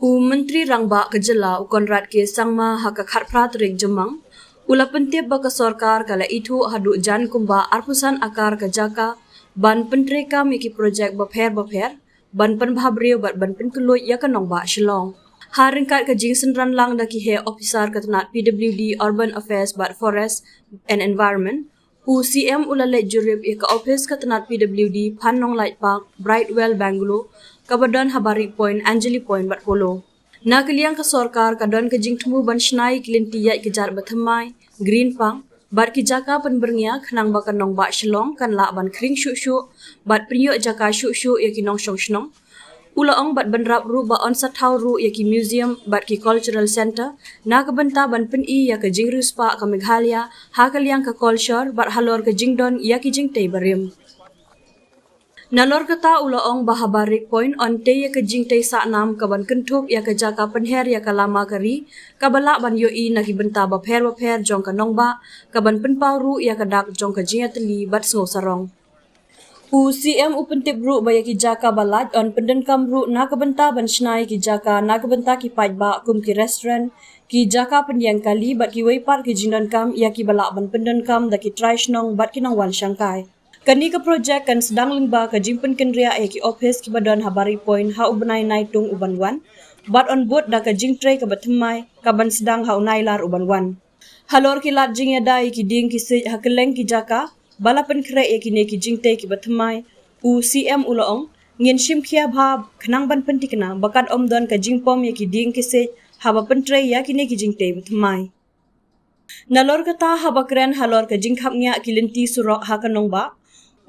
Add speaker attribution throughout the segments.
Speaker 1: Menteri Rangba Kejela Konrad ke Sangma haka khatprat ring jemang ula pentip baka sorkar kala itu hadu jan kumba arpusan akar ke jaka ban pentreka miki projek bapher ban penbhabriu bat ban pynkylluid ya kanong ba Shillong haringkat ke jing senran lang daki he officer ketenat PWD Urban Affairs bat Forest and Environment CM ula let jurib ya ke office ketenat PWD Phanong Light Park Brightwell Bangalore kabadan habari point Anjali point bat polo na kaliang ke sorkar kadon ke jing temu ban shnai klinti yai ke jar bathamai green pang bat ki jaka penberngya khnang ba kanong ba Shillong kan la ban kring shu bat priyo jaka shu ya ki nong shong shnong ula ong bat banrap ru ba on sathau ru ya ki museum bat ki cultural center na ka banta ban pen I ya ke jing ruspa ka Meghalaya ha kaliang ka culture bat halor ke jing don ya ki jing tei barim Nalor kata ula ong bahabarik point on te ya ke jing te sa nam ka ban kentup ya ke jaka penher ya ka lama kari ka bala ban yo I na ki benta bapher jong ka nongba ka ban penpau ru ya ka dak jong ka jing atli bat so sarong CM upentip ru ba ya ki jaka balat on pendenkam ru na ka benta ban shnai ki jaka na ka benta ki pynbha kum ki restaurant ki jaka pendiang kali bat ki weipat ki jingdan kam ya ki bala ban pendenkam da ki traish nong bat ki nong wan shangkai Kani ka projek kan sedang lingba ka jimpen kenria ki office ki badan habari point ha ubanai nai tung uban wan but on board da ka jing tray ka bathmai ka ban sedang ha unai lar uban wan halor ki lat jing ya dai ki ding ki se ha keleng ki jaka bala pen kre ki ne ki jing tay ki bathmai CM uloong ngin shim khia bha khnang ban pen tikna bakat om don ka jing pom ya ki ding ki se ha ba pen tray ya ki ne ki jing tay bathmai nalor kata ha bakren halor ka jing khap nya ki linti surok ha kanong ba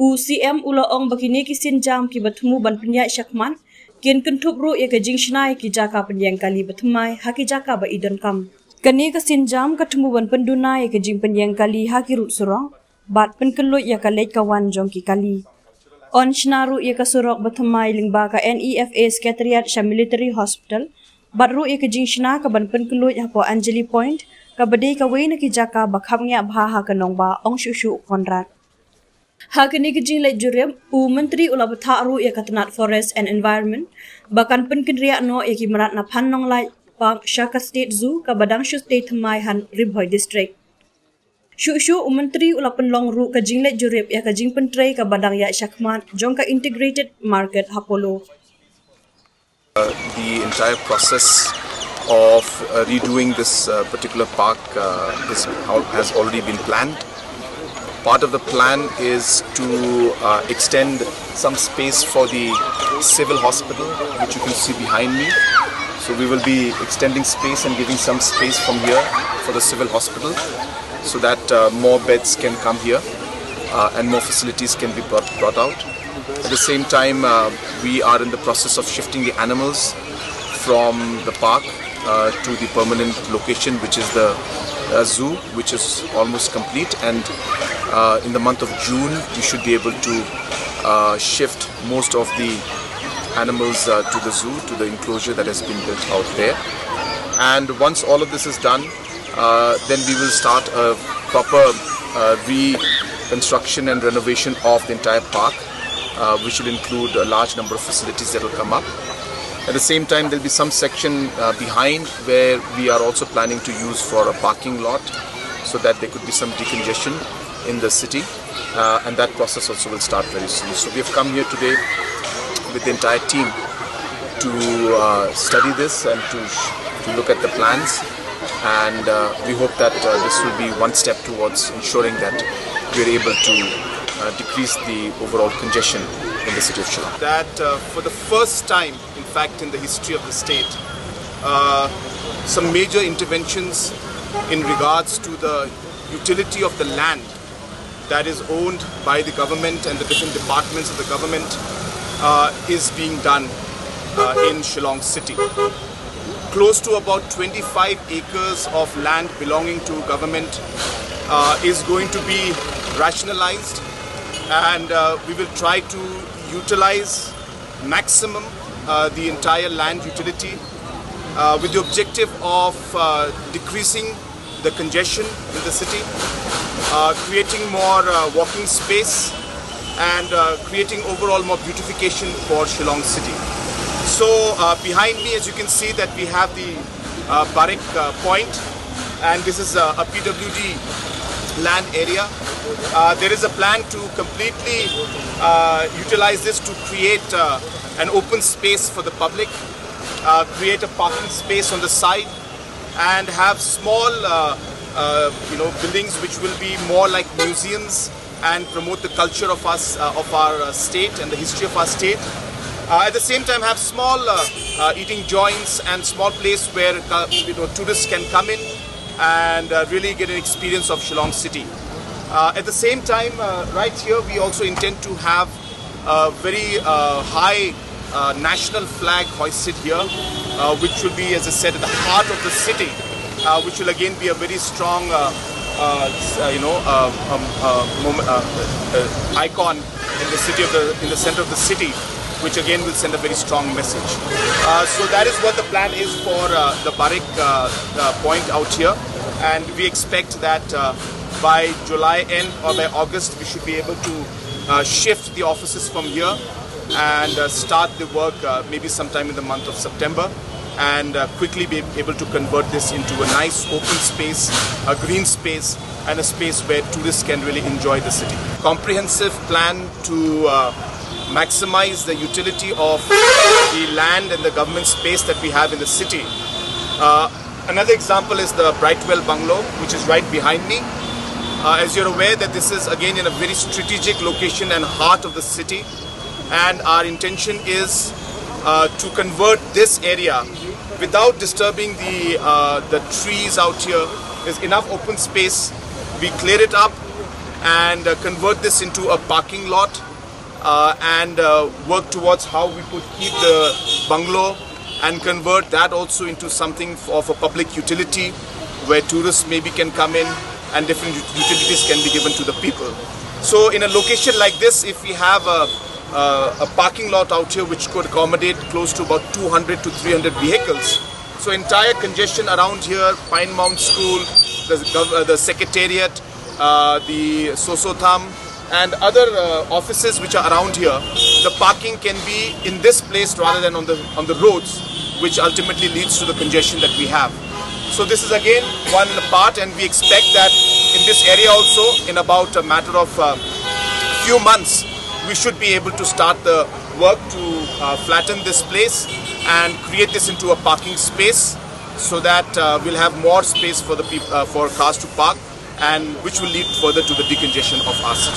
Speaker 1: CM ulaong bakini kisin jam ki batmu ban penya syakman kin kentup ru ya ke jing shnai ki jaka penyang kali batmai haki jaka ba idan kam kani kisin jam katemu ban penduna ya ke jing penyang kali haki ru surong bat pynkylluid ya ka lek kawan jong ki kali on shnaru ya ka surok batmai lingba ka NEFA Secretariat Sha Military Hospital bat ru ya ke jing shna ka ban pynkylluid ha po Anjali point ka bade ka we na ki jaka bakhap nya bha ha kanong ba ong shu Konrad Hakini kejing lek jurem Menteri ula batharu ya katenat Forest and Environment bahkan penkenria no ya ki merat na Phanong Light Park Shaka State Zoo ka badang shu state thamai han Ribhoi district shu Menteri ula penlong ru kejing lek jurem ya kejing pentrei ka badang ya Shakman jong ka integrated market Hapolo
Speaker 2: the entire process of redoing this particular park has already been planned. Part of the plan is to extend some space for the civil hospital, which you can see behind me. So we will be extending space and giving some space from here for the civil hospital so that more beds can come here and more facilities can be brought out. At the same time, we are in the process of shifting the animals from the park to the permanent location, which is the zoo, which is almost complete, and in the month of June we should be able to shift most of the animals to the zoo, to the enclosure that has been built out there. And once all of this is done, then we will start a proper reconstruction and renovation of the entire park, which will include a large number of facilities that will come up. At the same time, there will be some section behind where we are also planning to use for a parking lot so that there could be some decongestion in the city, and that process also will start very soon. So we have come here today with the entire team to study this and to look at the plans, and we hope that this will be one step towards ensuring that we are able to decrease the overall congestion in the city of Shillong. That for the first time, in fact, in the history of the state, some major interventions in regards to the utility of the land that is owned by the government and the different departments of the government is being done in Shillong city. Close to about 25 acres of land belonging to government is going to be rationalized, and we will try to utilize maximum the entire land utility with the objective of decreasing the congestion in the city, creating more walking space, and creating overall more beautification for Shillong city. So behind me, as you can see, that we have the Barrack point, and this is a PWD land area. There is a plan to completely utilize this to create an open space for the public, create a parking space on the side, and have small buildings which will be more like museums and promote the culture of us, of our state and the history of our state. At the same time, have small eating joints and small place where tourists can come in and really get an experience of Shillong city. At the same time, right here, we also intend to have a very high national flag hoisted here, which will be, as I said, at the heart of the city, which will again be a very strong icon in the city in the center of the city, which again will send a very strong message. So that is what the plan is for the Barrack point out here, and we expect that by July end or by August we should be able to shift the offices from here and start the work maybe sometime in the month of September, and quickly be able to convert this into a nice open space, a green space, and a space where tourists can really enjoy the city. Comprehensive plan to maximize the utility of the land and the government space that we have in the city. Another example is the Brightwell bungalow, which is right behind me. As you're aware that this is again in a very strategic location and heart of the city, and our intention is to convert this area without disturbing the trees out here. There's enough open space. We clear it up and convert this into a parking lot, and work towards how we could keep the bungalow and convert that also into something of a public utility where tourists maybe can come in and different utilities can be given to the people. So in a location like this, if we have a parking lot out here which could accommodate close to about 200 to 300 vehicles, so entire congestion around here, Pine Mount School, the Secretariat, the Sosotham, and other offices which are around here, the parking can be in this place rather than on the roads, which ultimately leads to the congestion that we have. So this is again one part, and we expect that in this area also, in about a matter of few months, we should be able to start the work to flatten this place and create this into a parking space, so that we'll have more space for the for cars to park, and which will lead further to the decongestion of our city.